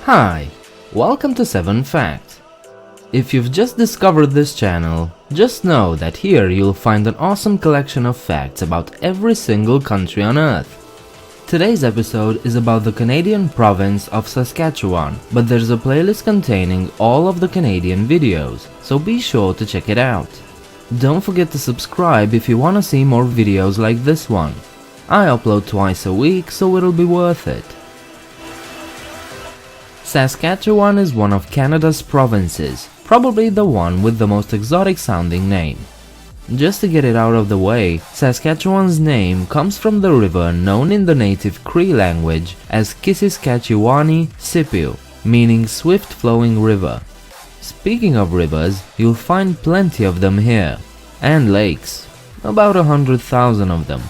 Hi, welcome to 7 Facts. If you've just discovered this channel, just know that here you'll find an awesome collection of facts about every single country on Earth. Today's episode is about the Canadian province of Saskatchewan, but there's a playlist containing all of the Canadian videos, so be sure to check it out. Don't forget to subscribe if you want to see more videos like this one. I upload twice a week, so it'll be worth it. Saskatchewan is one of Canada's provinces, probably the one with the most exotic sounding name. Just to get it out of the way, Saskatchewan's name comes from the river known in the native Cree language as kisiskāciwani-sīpiy, meaning swift-flowing river. Speaking of rivers, you'll find plenty of them here, and lakes, about 100,000 of them.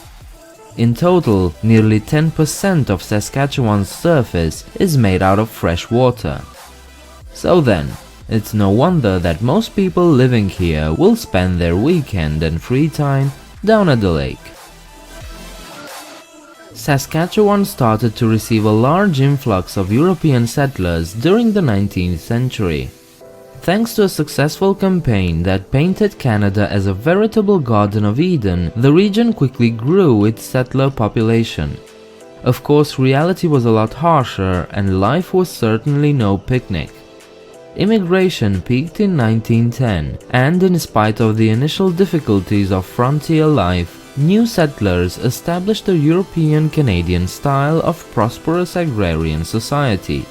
In total, nearly 10% of Saskatchewan's surface is made out of fresh water. So then, it's no wonder that most people living here will spend their weekend and free time down at the lake. Saskatchewan started to receive a large influx of European settlers during the 19th century. Thanks to a successful campaign that painted Canada as a veritable Garden of Eden, the region quickly grew its settler population. Of course, reality was a lot harsher and life was certainly no picnic. Immigration peaked in 1910, and in spite of the initial difficulties of frontier life, new settlers established a European-Canadian style of prosperous agrarian society.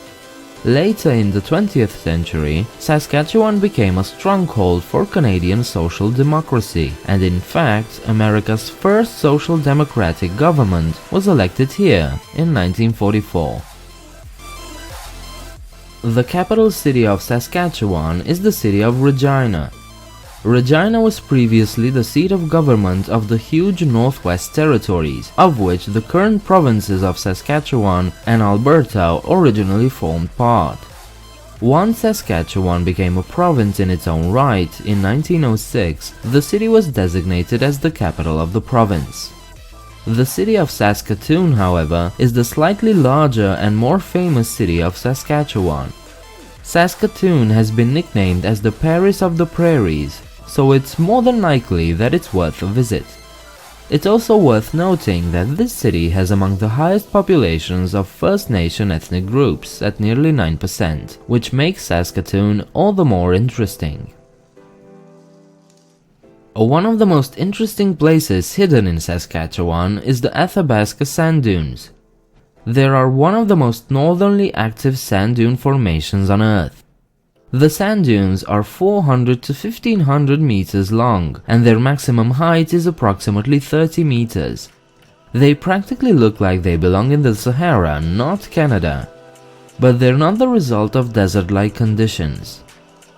Later in the 20th century, Saskatchewan became a stronghold for Canadian social democracy, and in fact, America's first social democratic government was elected here in 1944. The capital city of Saskatchewan is the city of Regina. Regina was previously the seat of government of the huge Northwest Territories, of which the current provinces of Saskatchewan and Alberta originally formed part. Once Saskatchewan became a province in its own right in 1906, the city was designated as the capital of the province. The city of Saskatoon, however, is the slightly larger and more famous city of Saskatchewan. Saskatoon has been nicknamed as the Paris of the Prairies, so it's more than likely that it's worth a visit. It's also worth noting that this city has among the highest populations of First Nation ethnic groups at nearly 9%, which makes Saskatoon all the more interesting. One of the most interesting places hidden in Saskatchewan is the Athabasca sand dunes. There are one of the most northerly active sand dune formations on Earth. The sand dunes are 400 to 1500 meters long, and their maximum height is approximately 30 meters. They practically look like they belong in the Sahara, not Canada. But they're not the result of desert-like conditions.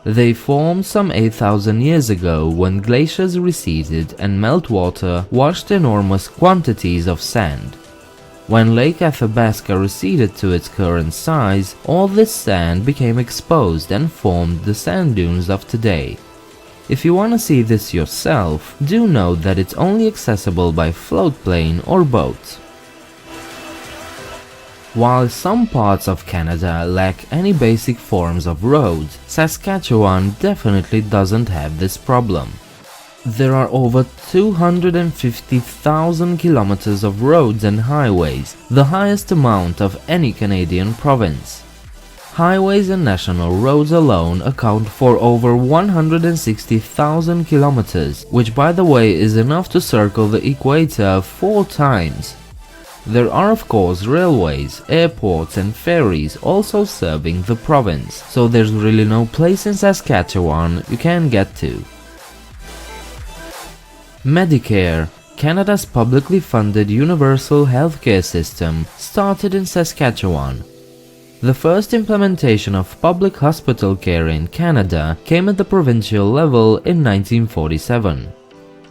They formed some 8,000 years ago when glaciers receded and meltwater washed enormous quantities of sand. When Lake Athabasca receded to its current size, all this sand became exposed and formed the sand dunes of today. If you want to see this yourself, do note that it's only accessible by floatplane or boat. While some parts of Canada lack any basic forms of roads, Saskatchewan definitely doesn't have this problem. There are over 250,000 kilometers of roads and highways, the highest amount of any Canadian province. Highways and national roads alone account for over 160,000 kilometers, which by the way is enough to circle the equator 4 times. There are of course railways, airports and ferries also serving the province, so there's really no place in Saskatchewan you can't get to. Medicare, Canada's publicly funded universal healthcare system, started in Saskatchewan. The first implementation of public hospital care in Canada came at the provincial level in 1947.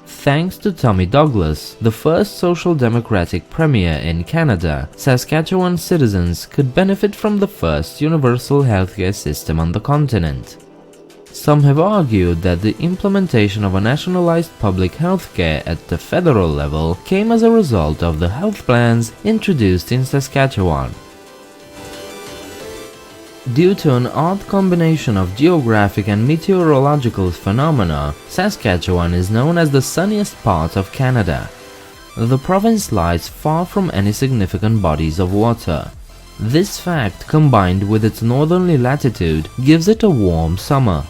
Thanks to Tommy Douglas, the first social democratic premier in Canada, Saskatchewan citizens could benefit from the first universal healthcare system on the continent. Some have argued that the implementation of a nationalized public healthcare at the federal level came as a result of the health plans introduced in Saskatchewan. Due to an odd combination of geographic and meteorological phenomena, Saskatchewan is known as the sunniest part of Canada. The province lies far from any significant bodies of water. This fact, combined with its northerly latitude, gives it a warm summer.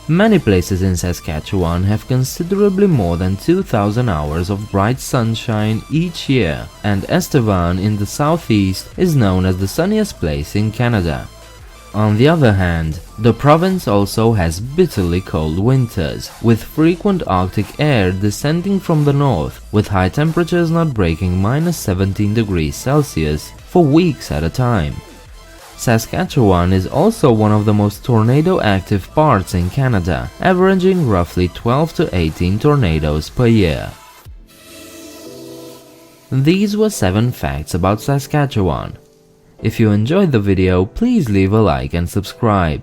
Many places in Saskatchewan have considerably more than 2,000 hours of bright sunshine each year, and Estevan in the southeast is known as the sunniest place in Canada. On the other hand, the province also has bitterly cold winters, with frequent Arctic air descending from the north, with high temperatures not breaking -17 degrees Celsius for weeks at a time. Saskatchewan is also one of the most tornado-active parts in Canada, averaging roughly 12 to 18 tornadoes per year. These were 7 facts about Saskatchewan. If you enjoyed the video, please leave a like and subscribe.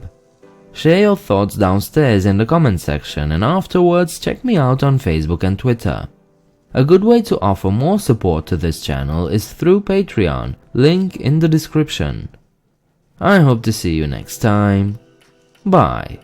Share your thoughts downstairs in the comment section, and afterwards check me out on Facebook and Twitter. A good way to offer more support to this channel is through Patreon, link in the description. I hope to see you next time. Bye.